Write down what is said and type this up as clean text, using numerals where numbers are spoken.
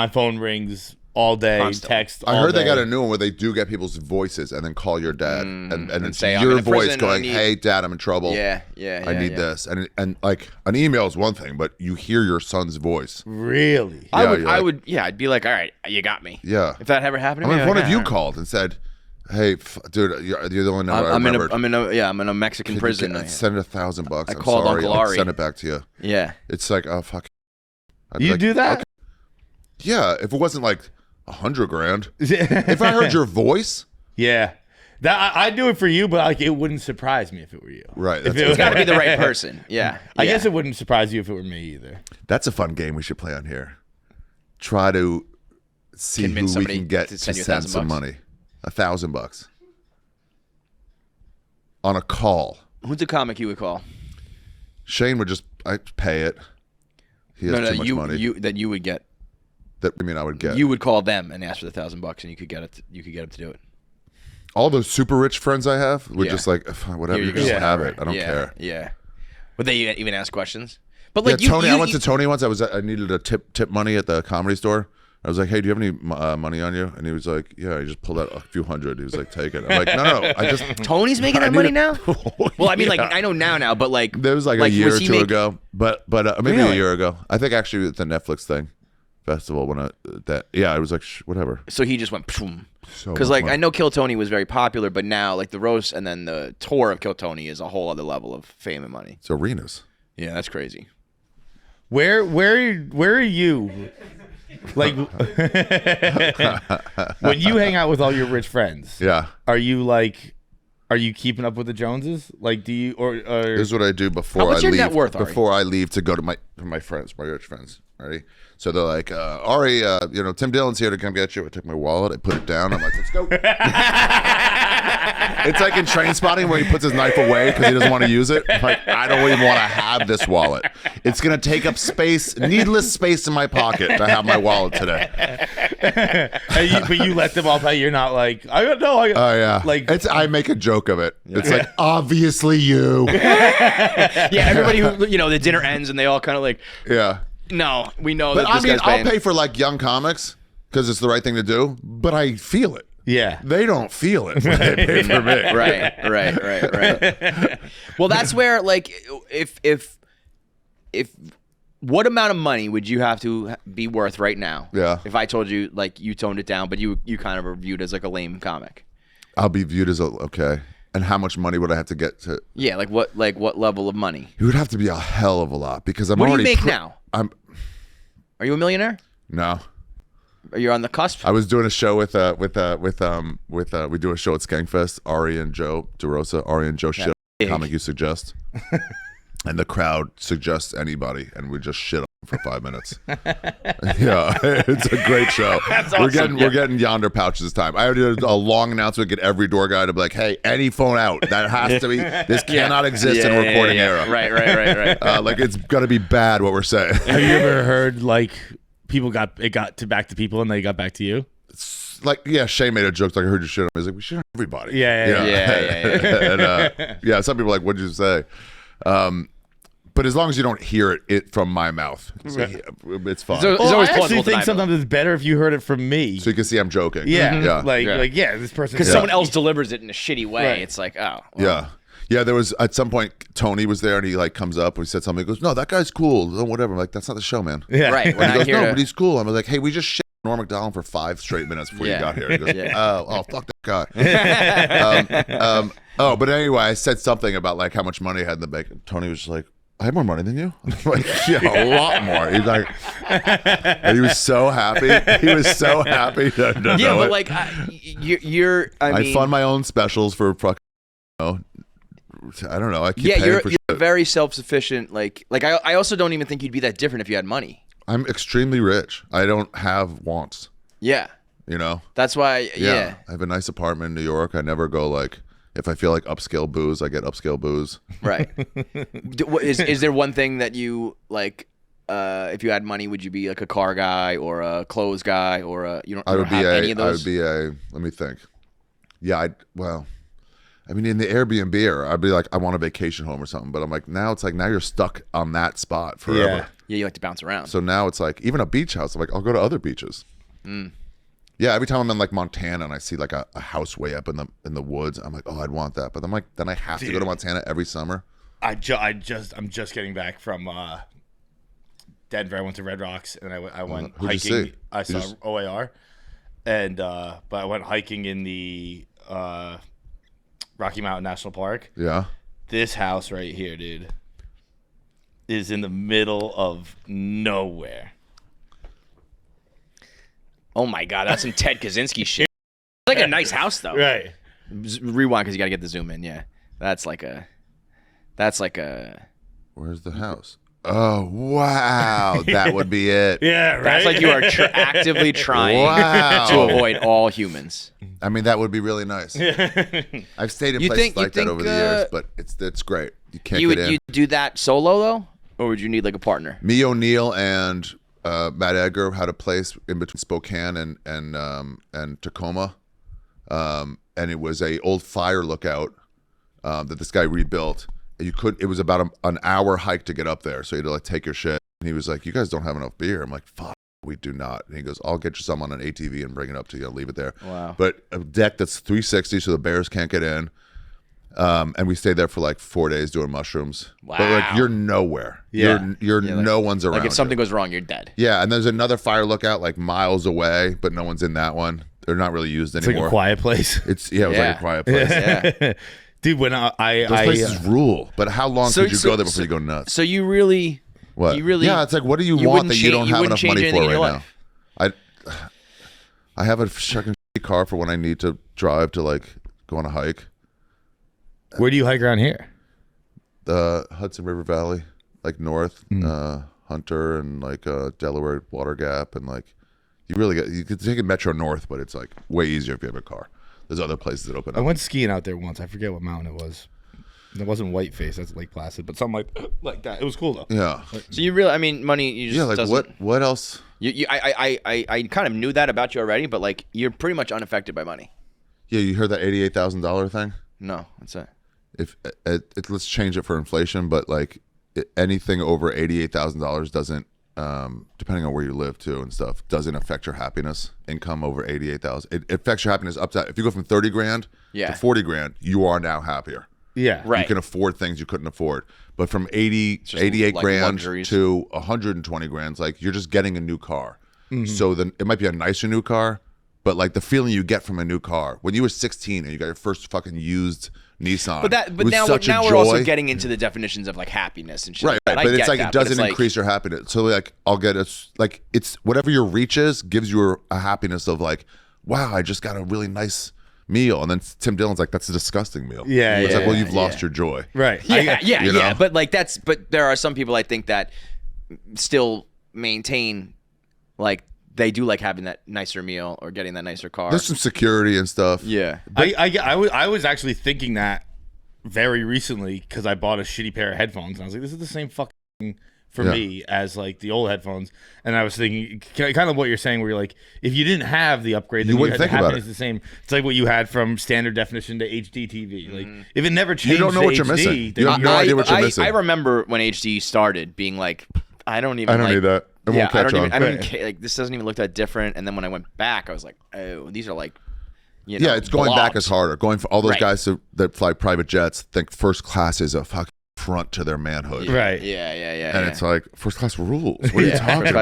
My phone rings all day, Constantly. text. I all heard they day. got a new one where they do get people's voices and then call your dad and it's say, "I'm your in a voice prison, going, I need-" "Hey, Dad, I'm in trouble. Yeah. I need this." And like an email is one thing, but you hear your son's voice. Really? I'd be like, all right, you got me. Yeah. If that ever happened to I me, mean, if one like, of you all right. called and said, "Hey, dude, you're the only number I remembered. I'm in a Mexican prison. Send $1,000. I I'm called sorry. Uncle I'll Ari. send it back to you." Yeah. It's like, oh fuck. I'd be You like, do that? "Okay." Yeah, if it wasn't like $100,000. If I heard your voice, Yeah. That I do it for you, but like it wouldn't surprise me if it were you. right? If That's, it was- It's got to be the right person. Yeah. I guess it wouldn't surprise you if it were me either. that's a fun game we should play on here. Try to see Convince who we somebody can get to to send you send some $1,000. money. $1,000 on a call. Who's the comic you would call? Shane would just pay it. He has too much money. You would get. That I mean, I would get. You would call them and ask for the $1,000, and you could get it. You could get them to do it. All those super rich friends I have would Yeah. just like, whatever, Here you you can just go. have it. I don't Yeah, care. Yeah. Would they even ask questions? But Yeah, like Tony. I went to Tony once. I needed a tip money at the Comedy Store. I was like, "Hey, do you have any money on you?" And he was like, "Yeah." He just pulled out a few hundred. He was like, "Take it." I'm like, "No. I just." Tony's making that money now. Well, I mean, like I know now, but like There was like a year was or he two ago, but maybe Really? a year ago. I think actually at the Netflix festival when it was like whatever. So he just went So because much like money. I know Kill Tony was very popular, but now like the roast and then the tour of Kill Tony is a whole other level of fame and money. It's arenas. Yeah, that's crazy. Where are you? Like when you hang out with all your rich friends, Yeah. are you keeping up with the Joneses? Like, do you or This is what I do before What's I your leave. net worth, Ari? Before I leave to go to my friends, my rich friends. Ready? So they're like, Ari, Tim Dillon's here to come get you. I take my wallet, I put it down. I'm like, let's go. It's like in Train Spotting where he puts his knife away because he doesn't want to use it. I'm like, I don't even want to have this wallet. It's gonna take up space, needless space in my pocket to have my wallet today. but you let them all pay. You're not like I don't know. Oh yeah, like I make a joke of it. It's like obviously you. Yeah, everybody who the dinner ends and they all kind of like, Yeah. no, we know But that I this mean, guy's I'll paying. pay for like young comics because it's the right thing to do. But I feel it. yeah. They don't feel it when they pay for me. Right. Well, that's where like if what amount of money would you have to be worth right now? Yeah. If I told you like you toned it down, but you kind of are viewed as like a lame comic. I'll be viewed as okay. And how much money would I have to get to? Yeah, like what level of money? It would have to be a hell of a lot because I'm What do you already. make now? Are you a millionaire? No. Are you on the cusp? I was doing a show we do a show at Skankfest. Ari and Joe shit on comic you suggest, and the crowd suggests anybody, and we just shit on them for 5 minutes. Yeah, it's a great show. That's We're awesome. getting Yonder pouches this time. I did a long announcement, get every door guy to be like, "Hey, any phone out. That has to be. This cannot exist in a recording era. Right. Like it's gonna be bad what we're saying." Have you ever heard like people got back to people and they got back to you? Like, yeah, Shay made a joke like, "I heard you shit on me." I was like, "We shit on everybody." Yeah. And yeah, some people are like, "What'd you say?" But as long as you don't hear it from my mouth, it's fine. So- So, It's always I actually plausible think deniability. sometimes it's better if you heard it from me. you can see I'm joking. Yeah, yeah. this person Because someone else delivers it in a shitty way. Right. It's like, oh. Well, Yeah, there was at some point Tony was there and he like comes up and he said something. He goes, "No, that guy's cool." Oh, whatever. I'm like, "That's not the show, man." Yeah. Right. We're And he not goes, here "No, to- but he's cool." I'm like, "Hey, we just shit Norm Macdonald for 5 straight minutes before you got here." He goes, "Oh, fuck that guy." But anyway, I said something about like how much money I had in the bank. And Tony was just like, "I have more money than you." I'm like, "Yeah, a lot more." He's like, and he was so happy. He was so happy. To know but it. like, you're. I mean, fund my own specials for fucking. I don't know. I keep paying you're for you're shit. very self-sufficient. Like I also don't even think you'd be that different if you had money. I'm extremely rich. I don't have wants. Yeah. You know. That's why. Yeah. I have a nice apartment in New York. I never go like. If I feel like upscale booze, I get upscale booze. Right. Is there one thing that you like? If you had money, would you be like a car guy or a clothes guy or a you don't? I would be have a. any of those? I would be a. Let me think. Yeah. I mean, in the Airbnb era, I'd be like, I want a vacation home or something. But I'm like, now it's like, now you're stuck on that spot forever. Yeah. Yeah, you like to bounce around. So now it's like, even a beach house, I'm like, I'll go to other beaches. Yeah, every time I'm in like Montana and I see like a house way up in the woods, I'm like, oh, I'd want that. But I'm like, then I have to go to Montana every summer. I'm just getting back from Denver. I went to Red Rocks and I went Who'd you hiking. see? I saw OAR, and but I went hiking in the Rocky Mountain National Park. Yeah. This house right here, dude, is in the middle of nowhere. Oh my God, that's some Ted Kaczynski shit. It's like a nice house though. Right. Rewind because you got to get the zoom in. Yeah, that's like a. Where's the house? Oh, wow. That would be it. Yeah, right. That's like you are actively trying to avoid all humans. I mean, that would be really nice. I've stayed in places like that over the years, but it's great. You can't get in. You do that solo though, or would you need like a partner? Me, O'Neill, and Matt Edgar had a place in between Spokane and Tacoma, and it was a old fire lookout that this guy rebuilt. It was about an hour hike to get up there, so you had to like take your shit. And he was like, "You guys don't have enough beer." I'm like, "Fuck, we do not." And he goes, "I'll get you some on an ATV and bring it up to you. I'll leave it there." Wow. But a deck that's 360, so the bears can't get in. And we stayed there for like 4 days doing mushrooms. Wow. But like you're nowhere. Yeah. You're like, no one's around. Like if something you. goes wrong, you're dead. Yeah, and there's another fire lookout like miles away, but no one's in that one. They're not really used It's anymore. like a quiet place. It was like Yeah. a quiet place. Yeah. Dude, when Those places rule. But how long could you go there before you go nuts? So you really, What? You really, yeah, it's like, what do you want wouldn't that you don't have wouldn't enough money change for anything in right your now? I have a fucking car for when I need to drive to like go on a hike. Where do you hike around here? The Hudson River Valley, like north, Hunter and like Delaware Water Gap, and like you could take a Metro North, but it's like way easier if you have a car. There's other places that open I up. went skiing out there once. I forget what mountain it was. It wasn't Whiteface. That's Lake Placid, but something like that. It was cool though. Yeah. So you really, I mean, money. You just Yeah, like doesn't, what else? I kind of knew that about you already, but like you're pretty much unaffected by money. Yeah, you heard that $88,000 thing? No, that's it. If let's change it for inflation, but like anything over $88,000 doesn't, depending on where you live too and stuff, doesn't affect your happiness. Income over 88,000, it affects your happiness up to, if you go from 30 grand to 40 grand, you are now happier. Yeah. Right. You can afford things you couldn't afford. But from 88 like grand luxuries. to 120 grand, it's like you're just getting a new car. So then it might be a nicer new car, but like the feeling you get from a new car when you were 16 and you got your first fucking used Nissan. But it was now such a we're also joy. getting into the definitions of like happiness and shit. Right, like that. right. But I it's get like that, it but doesn't it's like- increase your happiness. So like I'll get like it's whatever your reach is gives you a happiness of like, wow, I just got a really nice meal. And then Tim Dillon's like, that's a disgusting meal. Yeah, It's like, well, you've yeah. lost your joy. Right. Yeah, you know? But like but there are some people I think that still maintain like they do like having that nicer meal or getting that nicer car. There's some security and stuff. Yeah. I was actually thinking that very recently because I bought a shitty pair of headphones and I was like, this is the same fucking for me as like the old headphones. And I was thinking kind of what you're saying where you're like, if you didn't have the upgrade, then You wouldn't think about it. the same. It's like what you had from standard definition to HD TV. Like if it never changed, You don't know to what you're HD, missing. then You have no idea what you're missing. I remember when HD started being like, I don't I don't like, need that. It won't catch on. I don't even care. Like this doesn't even look that different. And then when I went back, I was like, oh, these are like, you know, Yeah, it's going back blobs. is harder. Going for all those Right. guys that fly private jets think first class is a fucking front to their manhood. Right. Yeah. And it's like, first class rules. What are you talking about?